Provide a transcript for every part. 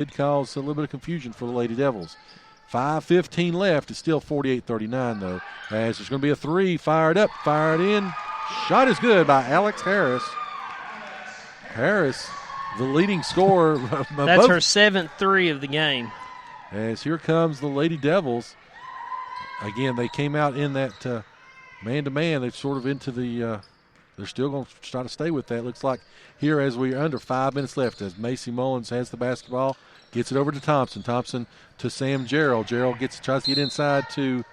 Did cause a little bit of confusion for the Lady Devils. 5:15 left. It's still 48-39, though, as there's going to be a three. Fired up, fired in. Shot is good by Alex Harris. Harris, the leading scorer. That's her 7th three of the game. As here comes the Lady Devils. Again, they came out in that man-to-man. They're sort of into the they're still going to try to stay with that. Looks like here as we're under 5 minutes left as Macy Mullins has the basketball, gets it over to Thompson. Thompson to Sam Gerald. Gerald tries to get inside to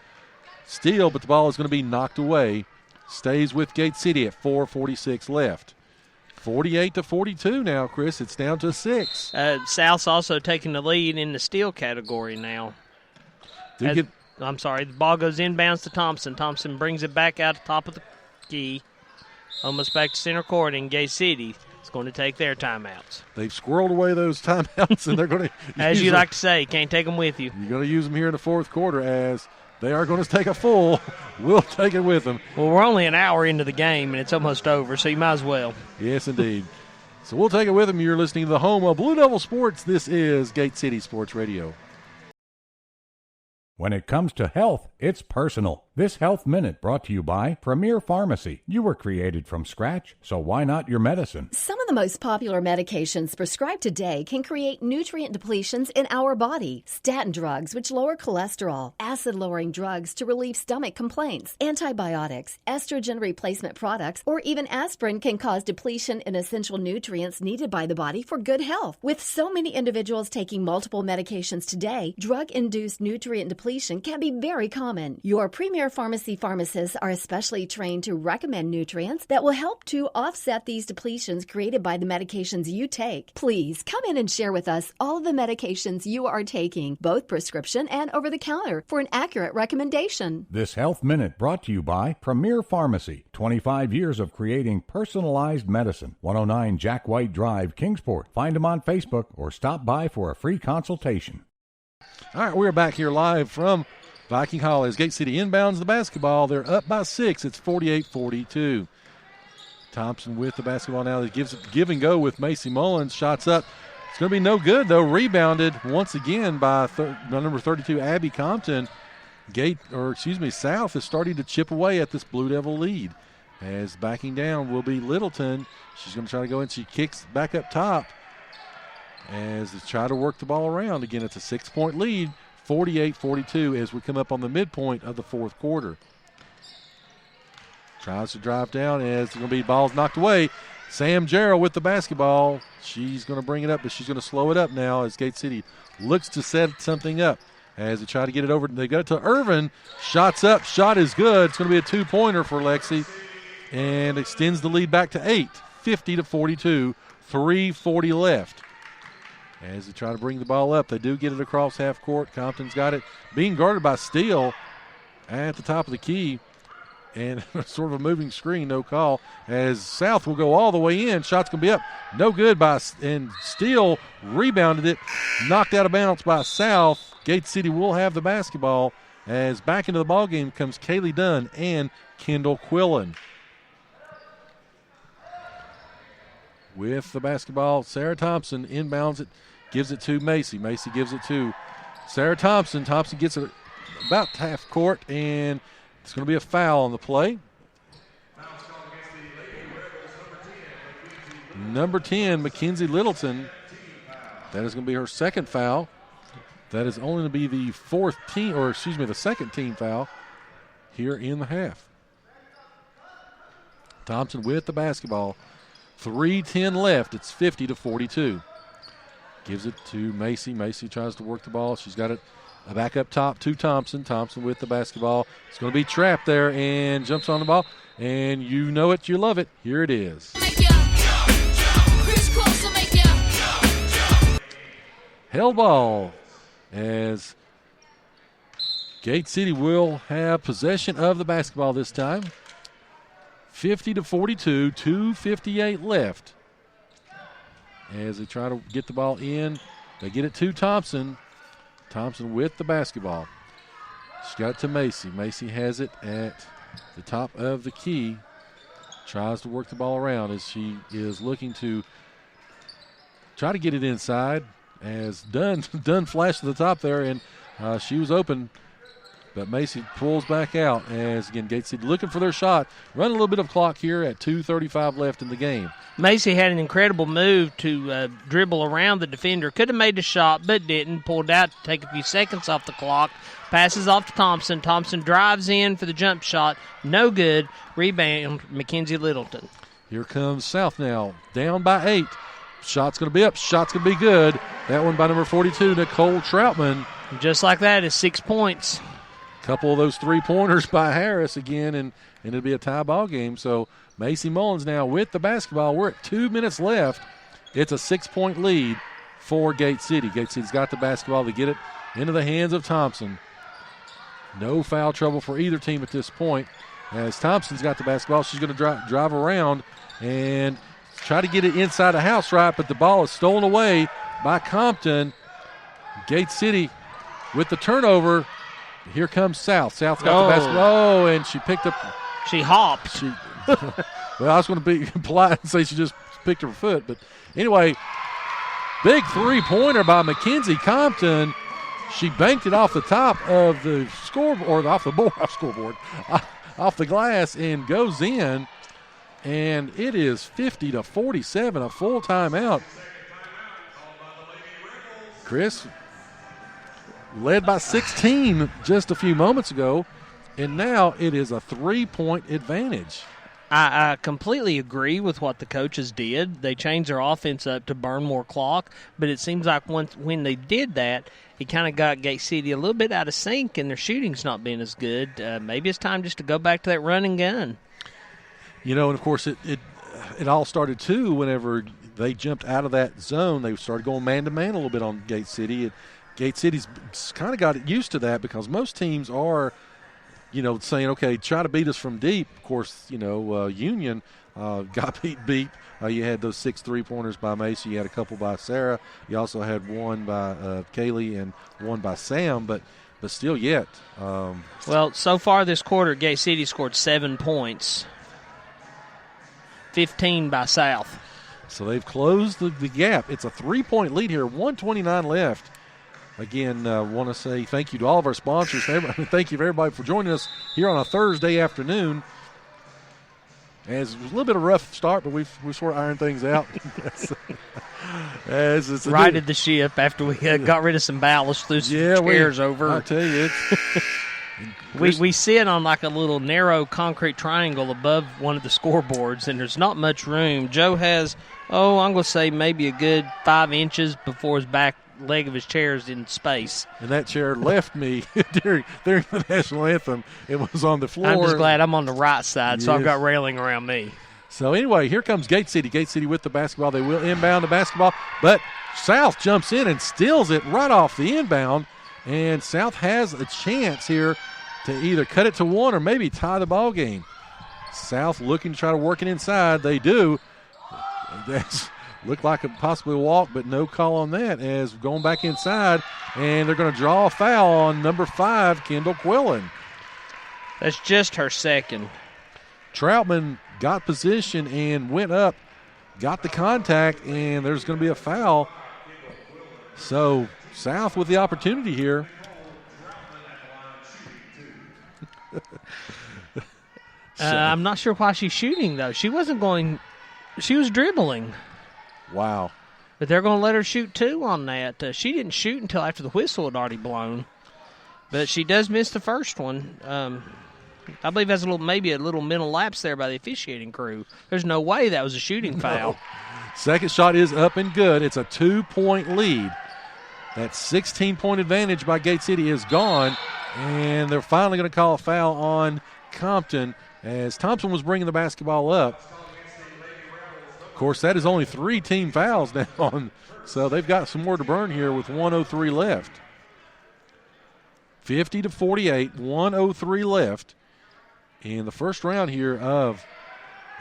steal, but the ball is going to be knocked away. Stays with Gate City at 4:46 left. 48-42 now, Chris. It's down to 6. South's also taking the lead in the steal category now. The ball goes inbounds to Thompson. Thompson brings it back out the top of the key, almost back to center court, and Gate City is going to take their timeouts. They've squirreled away those timeouts, and they're going to as you like to say, can't take them with you. You're going to use them here in the fourth quarter as they are going to take a full. We'll take it with them. Well, we're only an hour into the game, and it's almost over, so you might as well. Yes, indeed. So we'll take it with them. You're listening to the home of Blue Devil Sports. This is Gate City Sports Radio. When it comes to health, it's personal. This Health Minute brought to you by Premier Pharmacy. You were created from scratch, so why not your medicine? Some of the most popular medications prescribed today can create nutrient depletions in our body. Statin drugs, which lower cholesterol, acid-lowering drugs to relieve stomach complaints, antibiotics, estrogen replacement products, or even aspirin can cause depletion in essential nutrients needed by the body for good health. With so many individuals taking multiple medications today, drug-induced nutrient depletion can be very common. Your Premier Pharmacy pharmacists are especially trained to recommend nutrients that will help to offset these depletions created by the medications you take. Please come in and share with us all of the medications you are taking, both prescription and over-the-counter, for an accurate recommendation. This Health Minute brought to you by Premier Pharmacy. 25 years of creating personalized medicine. 109 Jack White Drive, Kingsport. Find them on Facebook or stop by for a free consultation. All right, we're back here live from Viking Hall as Gate City inbounds the basketball. They're up by 6. It's 48-42. Thompson with the basketball now. He gives it give and go with Macy Mullins. Shots up. It's going to be no good, though. Rebounded once again by number 32, Abby Compton. South is starting to chip away at this Blue Devil lead. As backing down will be Littleton. She's going to try to go in. She kicks back up top as they try to work the ball around. Again, it's a 6-point lead, 48-42 as we come up on the midpoint of the fourth quarter. Tries to drive down as there's going to be balls knocked away. Sam Gerald with the basketball. She's going to bring it up, but she's going to slow it up now as Gate City looks to set something up. As they try to get it over, they got it to Irvin. Shots up, shot is good. It's going to be a two-pointer for Lexi and extends the lead back to 8, 50-42, 3:40 left. As they try to bring the ball up, they do get it across half court. Compton's got it being guarded by Steele at the top of the key. And sort of a moving screen, no call. As South will go all the way in. Shot's going to be up. No good and Steele rebounded it. Knocked out of bounds by South. Gate City will have the basketball as back into the ballgame comes Kaylee Dunn and Kendall Quillen. With the basketball, Sarah Thompson inbounds it, gives it to Macy. Macy gives it to Sarah Thompson. Thompson gets it about half court, and it's going to be a foul on the play. Number 10, Mackenzie Littleton. That is going to be her second foul. That is only going to be the second team foul here in the half. Thompson with the basketball. 3:10 left. It's 50-42. Gives it to Macy. Macy tries to work the ball. She's got it back up top to Thompson. Thompson with the basketball. It's going to be trapped there and jumps on the ball. And you know it, you love it. Here it is. Held ball as Gate City will have possession of the basketball this time. 50-42, 2:58 left. As they try to get the ball in, they get it to Thompson. Thompson with the basketball. She's got it to Macy. Macy has it at the top of the key. Tries to work the ball around as she is looking to try to get it inside. as Dunn flashed to the top there, and she was open. But Macy pulls back out as, again, Gate City looking for their shot. Run a little bit of clock here at 2:35 left in the game. Macy had an incredible move to dribble around the defender. Could have made the shot, but didn't. Pulled out to take a few seconds off the clock. Passes off to Thompson. Thompson drives in for the jump shot. No good. Rebound, Mackenzie Littleton. Here comes South now, down by 8. Shot's going to be up. Shot's going to be good. That one by number 42, Nicole Troutman. Just like that is 6 points. Couple of those three-pointers by Harris again, and it'll be a tie ball game. So Macy Mullins now with the basketball. We're at 2 minutes left. It's a 6-point lead for Gate City. Gate City's got the basketball. They get it into the hands of Thompson. No foul trouble for either team at this point. As Thompson's got the basketball, she's going to drive around and try to get it inside the house right, but the ball is stolen away by Compton. Gate City with the turnover. Here comes South. South's got the basketball. Oh, and she picked up. She hopped. Well, I was going to be polite and say she just picked her foot. But anyway, big three-pointer by Mackenzie Compton. She banked it off the top of the scoreboard, off the glass, and goes in. And it is 50-47, a full timeout. Chris led by 16 just a few moments ago, and now it is a 3-point advantage. I completely agree with what the coaches did. They changed their offense up to burn more clock, but it seems like when they did that, it kind of got Gate City a little bit out of sync, and their shooting's not being as good. Maybe it's time just to go back to that run and gun. You know, and of course it all started too whenever they jumped out of that zone. They started going man-to-man a little bit on Gate City. Gate City's kind of got used to that because most teams are, saying, okay, try to beat us from deep. Of course, Union got beat. You had those 6 3-pointers by Macy. You had a couple by Sarah. You also had one by Kaylee and one by Sam, but still yet. Well, so far this quarter, Gate City scored 7 points, 15 by South. So they've closed the gap. It's a 3-point lead here, 1:29 left. Again, want to say thank you to all of our sponsors. Thank you, everybody, for joining us here on a Thursday afternoon. As it was a little bit of a rough start, but we sort of ironed things out. Righted the ship after we got rid of some ballast, threw some chairs over. I tell you, we sit on like a little narrow concrete triangle above one of the scoreboards, and there's not much room. Joe has, I'm going to say maybe a good 5 inches before his back leg of his chair is in space. And that chair left me during the national anthem. It was on the floor. I'm just glad I'm on the right side, so I've got railing around me. So anyway, here comes Gate City. Gate City with the basketball. They will inbound the basketball, but South jumps in and steals it right off the inbound, and South has a chance here to either cut it to 1 or maybe tie the ball game. South looking to try to work it inside. They do. That's looked like a possibly walk, but no call on that as going back inside, and they're going to draw a foul on number 5, Kendall Quillen. That's just her second. Troutman got position and went up, got the contact, and there's going to be a foul. So South with the opportunity here. I'm not sure why she's shooting, though. She wasn't going – she was dribbling. Wow. But they're going to let her shoot 2 on that. She didn't shoot until after the whistle had already blown. But she does miss the first one. I believe that's maybe a little mental lapse there by the officiating crew. There's no way that was a shooting foul. No. Second shot is up and good. It's a 2-point lead. That 16-point advantage by Gate City is gone, and they're finally going to call a foul on Compton as Thompson was bringing the basketball up. Of course, that is only 3 team fouls now, so they've got some more to burn here with 1:03 left. 50-48, 1:03 left in the first round here of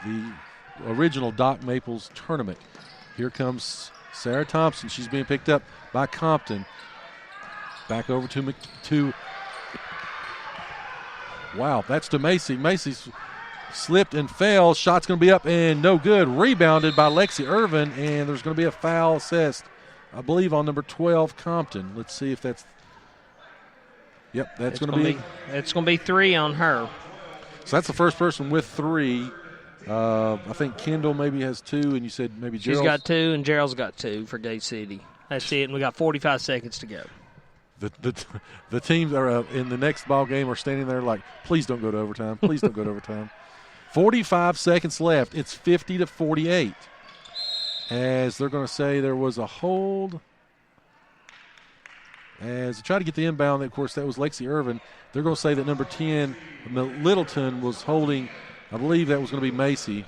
the original Doc Maples tournament. Here comes Sarah Thompson. She's being picked up by Compton. Back over to wow, that's to Macy. Macy's slipped and fell. Shot's going to be up and no good. Rebounded by Lexi Irvin, and there's going to be a foul assessed I believe, on number 12, Compton. Let's see if that's. Yep, that's going to be. It's going to be 3 on her. So that's the first person with 3. I think Kendall maybe has 2, and you said maybe Gerald's. She's got 2, and Gerald's got 2 for Gate City. That's it, and we got 45 seconds to go. The teams are in the next ball game are standing there like, please don't go to overtime. Please don't go to overtime. 45 seconds left. It's 50-48. As they're going to say there was a hold. As they try to get the inbound, of course, that was Lexi Irvin. They're going to say that number 10, Littleton, was holding. I believe that was going to be Macy.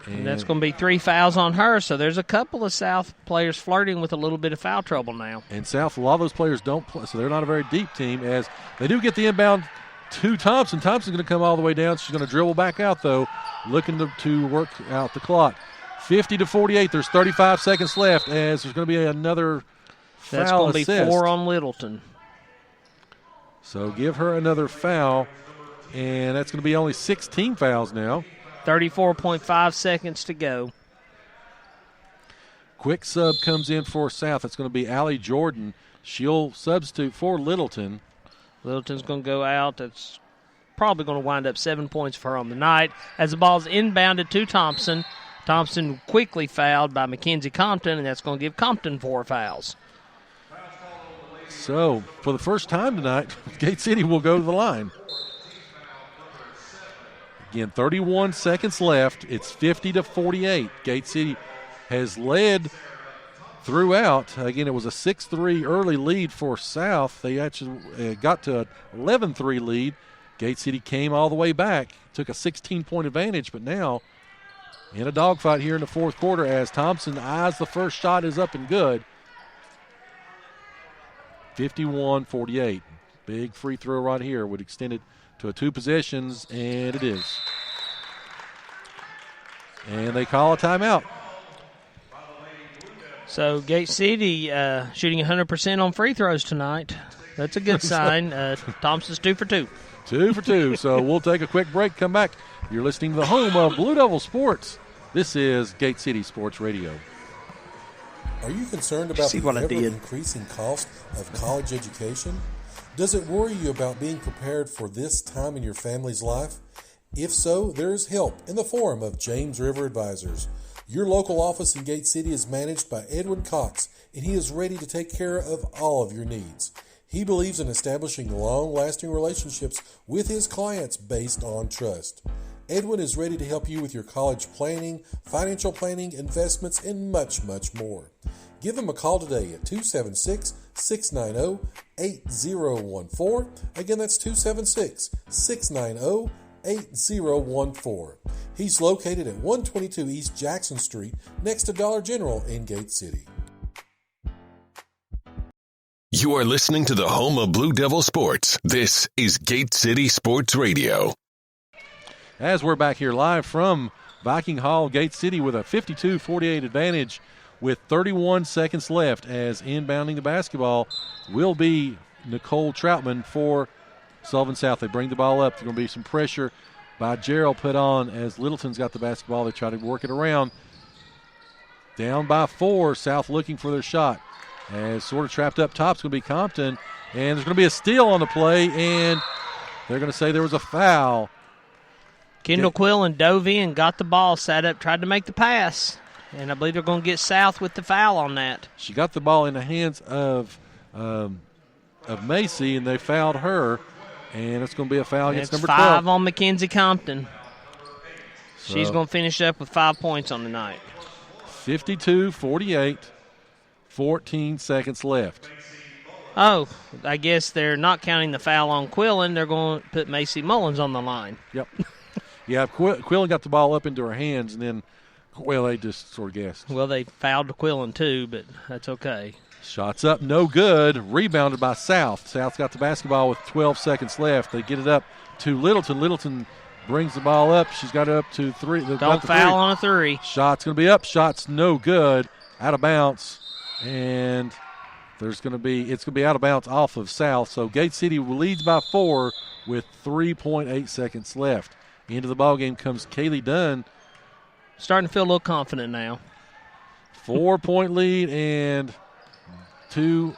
And that's going to be 3 fouls on her, so there's a couple of South players flirting with a little bit of foul trouble now. And South, a lot of those players don't play, so they're not a very deep team, as they do get the inbound to Thompson. Thompson's going to come all the way down. She's going to dribble back out, though, looking to work out the clock. 50-48, there's 35 seconds left, as there's going to be another foul. That's going to be assist. 4 on Littleton. So give her another foul, and that's going to be only 16 fouls now. 34.5 seconds to go. Quick sub comes in for South. That's going to be Allie Jordan. She'll substitute for Littleton. Littleton's going to go out. That's probably going to wind up 7 points for her on the night. As the ball's inbounded to Thompson. Thompson quickly fouled by Mackenzie Compton, and that's going to give Compton 4 fouls. So, for the first time tonight, Gate City will go to the line. Again, 31 seconds left. It's 50-48. Gate City has led throughout. Again, it was a 6-3 early lead for South. They actually got to an 11-3 lead. Gate City came all the way back, took a 16-point advantage, but now in a dogfight here in the fourth quarter as Thompson eyes the first shot is up and good. 51-48. Big free throw right here would extend it to a 2 possessions, and it is. And they call a timeout. So Gate City shooting 100% on free throws tonight. That's a good sign. Thompson's 2 for 2. 2 for 2. So we'll take a quick break, come back. You're listening to the home of Blue Devil Sports. This is Gate City Sports Radio. Are you concerned about the ever-increasing cost of college education? Does it worry you about being prepared for this time in your family's life? If so, there is help in the form of James River Advisors. Your local office in Gate City is managed by Edwin Cox, and he is ready to take care of all of your needs. He believes in establishing long-lasting relationships with his clients based on trust. Edwin is ready to help you with your college planning, financial planning, investments, and much, much more. Give him a call today at 276-690-8014. Again, that's 276-690-8014. He's located at 122 East Jackson Street, next to Dollar General in Gate City. You are listening to the home of Blue Devil Sports. This is Gate City Sports Radio. As we're back here live from Viking Hall, Gate City with a 52-48 advantage with 31 seconds left, as inbounding the basketball will be Nicole Troutman for Sullivan South. They bring the ball up. There's going to be some pressure by Gerald put on as Littleton's got the basketball. They try to work it around. Down by 4, South looking for their shot. As sort of trapped up top, it's going to be Compton. And there's going to be a steal on the play, and they're going to say there was a foul. Kendall Quillen dove in, got the ball, sat up, tried to make the pass. And I believe they're going to get South with the foul on that. She got the ball in the hands of Macy, and they fouled her. And it's going to be a foul against number 12. 5 on Mackenzie Compton. So she's going to finish up with 5 points on the night. 52-48, 14 seconds left. Oh, I guess they're not counting the foul on Quillen. They're going to put Macy Mullins on the line. Yep. Yeah, Quillen got the ball up into her hands, and then, well, they just sort of guessed. Well, they fouled Quillen too, but that's okay. Shots up, no good. Rebounded by South. South's got the basketball with 12 seconds left. They get it up to Littleton. Littleton brings the ball up. She's got it up to 3. Don't foul on a 3. Shot's going to be up. Shot's no good. Out of bounds. And it's going to be out of bounds off of South. So Gate City leads by 4 with 3.8 seconds left. Into the ballgame comes Kaylee Dunn. Starting to feel a little confident now. 4-point lead and 2